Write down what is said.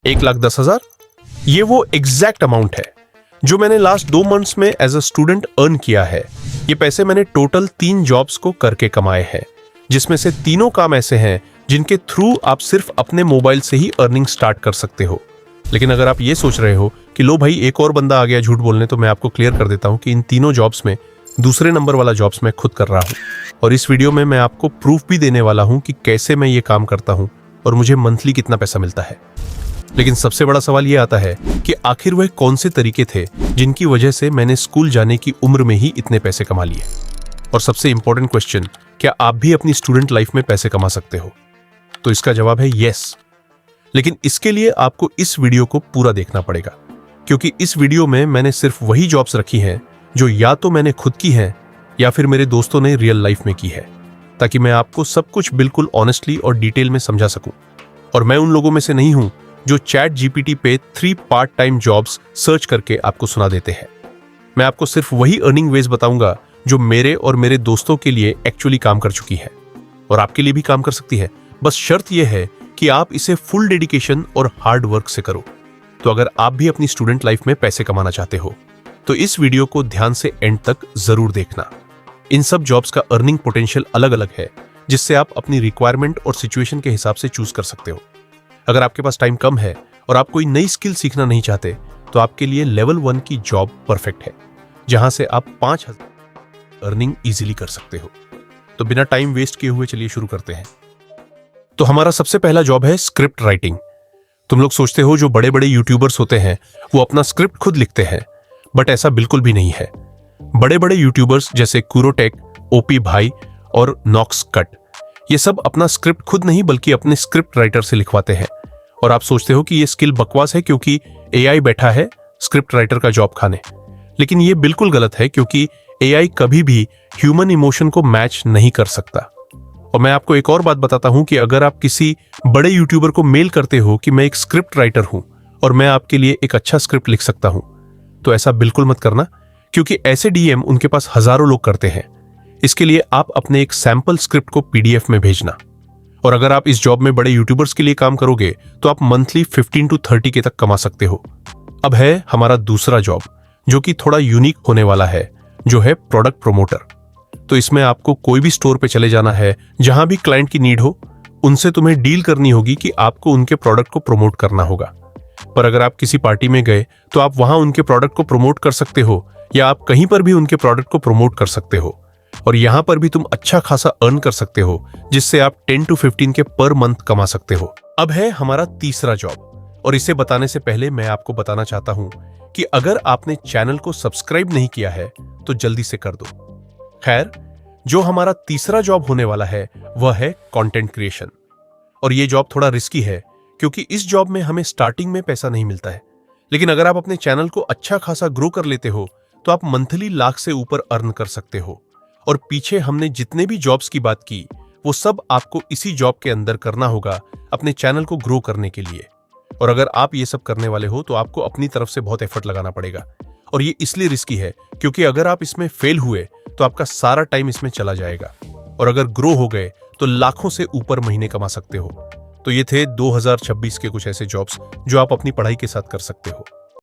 1,10,000 ये वो exact amount है जो मैंने लास्ट 2 मंथ्स में एज अ स्टूडेंट अर्न किया है। ये पैसे मैंने टोटल 3 जॉब्स को करके कमाए हैं, जिसमें से तीनों काम ऐसे हैं जिनके थ्रू आप सिर्फ अपने मोबाइल से ही अर्निंग स्टार्ट कर सकते हो। लेकिन अगर आप ये सोच रहे हो कि लो भाई एक और बंदा आ गया झूठ बोलने, तो मैं आपको क्लियर कर देता हूं कि इन तीनों जॉब्स में दूसरे नंबर वाला जॉब्स मैं खुद कर रहा हूं, और इस वीडियो में मैं आपको प्रूफ भी देने वाला हूं कि कैसे मैं ये काम करता हूं और मुझे मंथली कितना पैसा मिलता है। लेकिन सबसे बड़ा सवाल ये आता है कि आखिर वह कौन से तरीके थे जिनकी वजह से मैंने स्कूल जाने की उम्र में ही इतने पैसे कमा लिए। और सबसे इंपॉर्टेंट क्वेश्चन, क्या आप भी अपनी स्टूडेंट लाइफ में पैसे कमा सकते हो? तो इसका जवाब है यस। लेकिन इसके लिए आपको इस वीडियो को पूरा देखना पड़ेगा, क्योंकि इस वीडियो में मैंने सिर्फ वही जॉब्स रखी हैं जो या तो मैंने खुद की हैं या फिर मेरे दोस्तों ने रियल लाइफ में की है, ताकि मैं आपको सब कुछ बिल्कुल ऑनेस्टली और डिटेल में समझा सकूं। और मैं उन लोगों में से नहीं हूं जो चैट जीपीटी पे 3 पार्ट टाइम जॉब्स सर्च करके आपको सुना देते हैं। मैं आपको सिर्फ वही अर्निंग वेज बताऊंगा जो मेरे और मेरे दोस्तों के लिए एक्चुअली काम कर चुकी है, और आपके लिए भी काम कर सकती है। बस शर्त यह है कि आप इसे फुल डेडिकेशन और हार्ड वर्क से करो। तो अगर आप भी अपनी स्टूडेंट लाइफ में पैसे कमाना चाहते हो तो इस वीडियो को ध्यान से एंड तक जरूर देखना। इन सब जॉब्स का अर्निंग पोटेंशियल अलग अलग है, जिससे आप अपनी रिक्वायरमेंट और सिचुएशन के हिसाब से चूज कर सकते हो। अगर आपके पास टाइम कम है और आप कोई नई स्किल सीखना नहीं चाहते, तो आपके लिए लेवल 1 की जॉब परफेक्ट है, जहां से आप 5,000 अर्निंग इजीली कर सकते हो। तो बिना टाइम वेस्ट किए हुए चलिए शुरू करते हैं। तो हमारा सबसे पहला जॉब है स्क्रिप्ट राइटिंग। तुम लोग सोचते हो जो बड़े बड़े यूट्यूबर्स होते हैं वो अपना स्क्रिप्ट खुद लिखते हैं, बट ऐसा बिल्कुल भी नहीं है। बड़े बड़े यूट्यूबर्स जैसे कुरोटेक, ओपी भाई और नॉक्स कट, ये सब अपना स्क्रिप्ट खुद नहीं बल्कि अपने स्क्रिप्ट राइटर से लिखवाते हैं। और आप सोचते हो कि ये स्किल बकवास है क्योंकि एआई बैठा है स्क्रिप्ट राइटर का जॉब खाने, लेकिन ये बिल्कुल गलत है, क्योंकि एआई कभी भी ह्यूमन इमोशन को मैच नहीं कर सकता। और मैं आपको एक और बात बताता हूं कि अगर आप किसी बड़े यूट्यूबर को मेल करते हो कि मैं एक स्क्रिप्ट राइटर हूं और मैं आपके लिए एक अच्छा स्क्रिप्ट लिख सकता हूं, तो ऐसा बिल्कुल मत करना, क्योंकि ऐसे डीएम उनके पास हजारों लोग करते हैं। इसके लिए आप अपने एक सैंपल स्क्रिप्ट को पीडीएफ में भेजना। और अगर आप इस जॉब में बड़े यूट्यूबर्स के लिए काम करोगे तो आप मंथली 15 to 30 के तक कमा सकते हो। अब है हमारा दूसरा जॉब, जो कि थोड़ा यूनिक होने वाला है, जो है प्रोडक्ट प्रमोटर। तो इसमें आपको कोई भी स्टोर पे चले जाना है जहां भी क्लाइंट की नीड हो, उनसे तुम्हें डील करनी होगी कि आपको उनके प्रोडक्ट को प्रमोट करना होगा। पर अगर आप किसी पार्टी में गए तो आप वहां उनके प्रोडक्ट को प्रमोट कर सकते हो, या आप कहीं पर भी उनके प्रोडक्ट को प्रमोट कर सकते हो, और यहां पर भी तुम अच्छा खासा अर्न कर सकते हो, जिससे आप 10 to 15 के पर मंथ कमा सकते हो। अब है हमारा तीसरा जॉब, और इसे बताने से पहले मैं आपको बताना चाहता हूं कि अगर आपने चैनल को सब्सक्राइब नहीं किया है तो जल्दी से कर दो। खैर, जो हमारा तीसरा जॉब होने वाला है वह है कंटेंट क्रिएशन। और यह जॉब थोड़ा रिस्की है, क्योंकि इस जॉब में हमें स्टार्टिंग में पैसा नहीं मिलता है, लेकिन अगर आप अपने चैनल को अच्छा खासा ग्रो कर लेते हो तो आप मंथली लाख से ऊपर अर्न कर सकते हो। और पीछे हमने जितने भी जॉब्स की बात की वो सब आपको इसी जॉब के अंदर करना होगा अपने चैनल को ग्रो करने के लिए। और अगर आप ये सब करने वाले हो तो आपको अपनी तरफ से बहुत एफर्ट लगाना पड़ेगा। और ये इसलिए रिस्की है क्योंकि अगर आप इसमें फेल हुए तो आपका सारा टाइम इसमें चला जाएगा, और अगर ग्रो हो गए तो लाखों से ऊपर महीने कमा सकते हो। तो ये थे 2026 के कुछ ऐसे जॉब्स जो आप अपनी पढ़ाई के साथ कर सकते हो।